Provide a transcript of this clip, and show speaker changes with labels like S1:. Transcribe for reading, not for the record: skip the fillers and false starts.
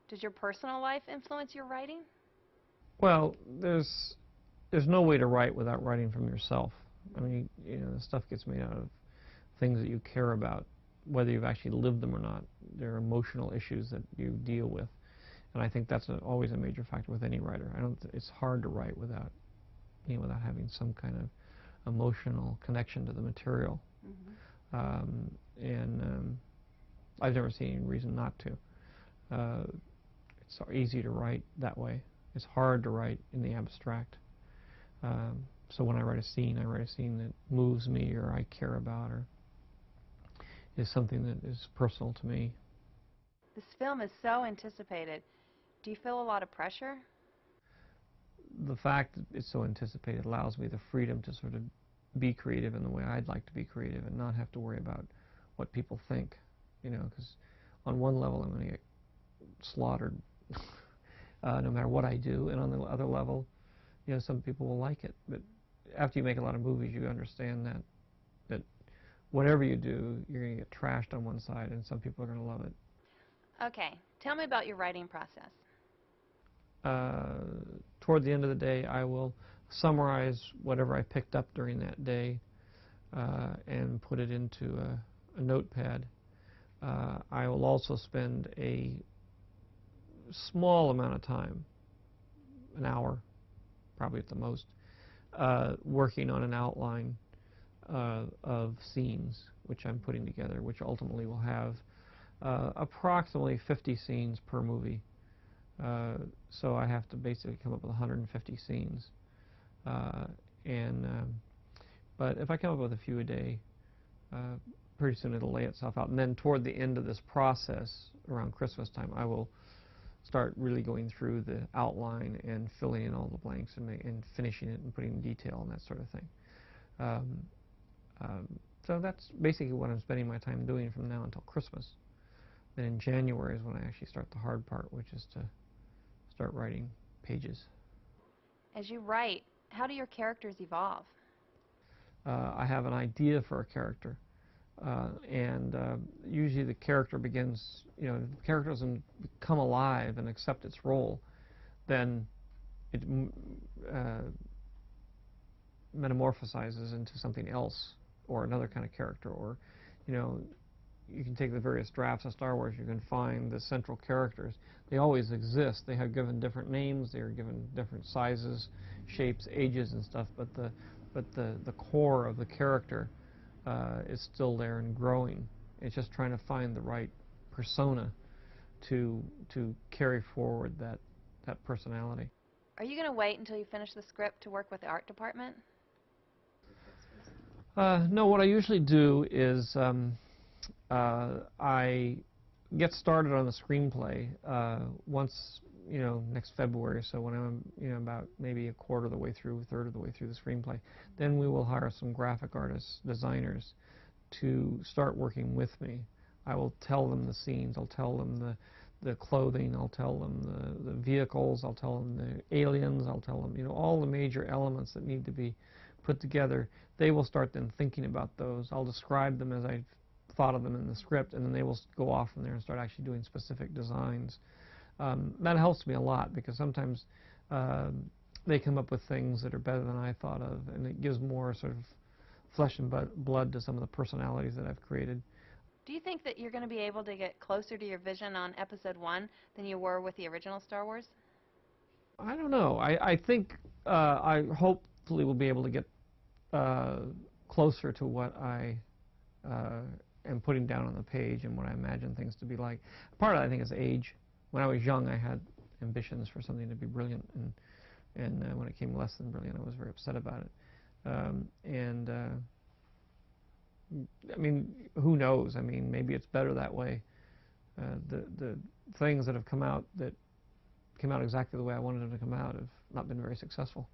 S1: Does your personal life influence your writing?
S2: Well, there's no way to write without writing from yourself. I mean, you know, the stuff gets made out of things that you care about, whether you've actually lived them or not. There are emotional issues that you deal with, and I think that's always a major factor with any writer. It's hard to write without having some kind of emotional connection to the material. And I've never seen any reason not to. It's easy to write that way. It's hard to write in the abstract. So when I write a scene that moves me or I care about or is something that is personal to me.
S1: This film is so anticipated. Do you feel a lot of pressure?
S2: The fact that it's so anticipated allows me the freedom to sort of be creative in the way I'd like to be creative and not have to worry about what people think, you know, because on one level I'm going to get slaughtered no matter what I do, and on the other level, you know, some people will like it. But after you make a lot of movies, you understand that whatever you do, you're going to get trashed on one side, and some people are going to love it.
S1: Okay, tell me about your writing process.
S2: Toward the end of the day, I will summarize whatever I picked up during that day and put it into a notepad. I will also spend a small amount of time, an hour, probably at the most, working on an outline of scenes which I'm putting together, which ultimately will have approximately 50 scenes per movie. So I have to basically come up with 150 scenes. But if I come up with a few a day, pretty soon it'll lay itself out. And then toward the end of this process, around Christmas time, I will start really going through the outline and filling in all the blanks and finishing it and putting detail and that sort of thing. So that's basically what I'm spending my time doing from now until Christmas. Then in January is when I actually start the hard part, which is to start writing pages.
S1: As you write, how do your characters evolve?
S2: I have an idea for a character, and usually the character begins, you know, if the character doesn't come alive and accept its role, then it metamorphosizes into something else or another kind of character. Or, you know, you can take the various drafts of Star Wars, you can find the central characters. They always exist. They have given different names, they are given different sizes, shapes, ages and stuff, but the core of the character is still there and growing. It's just trying to find the right persona to carry forward that personality.
S1: Are you going to wait until you finish the script to work with the art department?
S2: No, what I usually do is I get started on the screenplay once, you know, next February. So when I'm, you know, about maybe a quarter of the way through, a third of the way through the screenplay, then we will hire some graphic artists, designers, to start working with me. I will tell them the scenes, I'll tell them the clothing, I'll tell them the vehicles, I'll tell them the aliens, I'll tell them, you know, all the major elements that need to be put together. They will start then thinking about those. I'll describe them as I've thought of them in the script, and then they will go off from there and start actually doing specific designs. That helps me a lot, because sometimes they come up with things that are better than I thought of, and it gives more sort of flesh and blood to some of the personalities that I've created.
S1: Do you think that you're going to be able to get closer to your vision on Episode 1 than you were with the original Star Wars?
S2: I don't know. I think I hopefully will be able to get closer to what I am putting down on the page and what I imagine things to be like. Part of it, I think, is age. When I was young, I had ambitions for something to be brilliant, and when it came less than brilliant, I was very upset about it. I mean, who knows? I mean, maybe it's better that way. The things that have come out that came out exactly the way I wanted them to come out have not been very successful.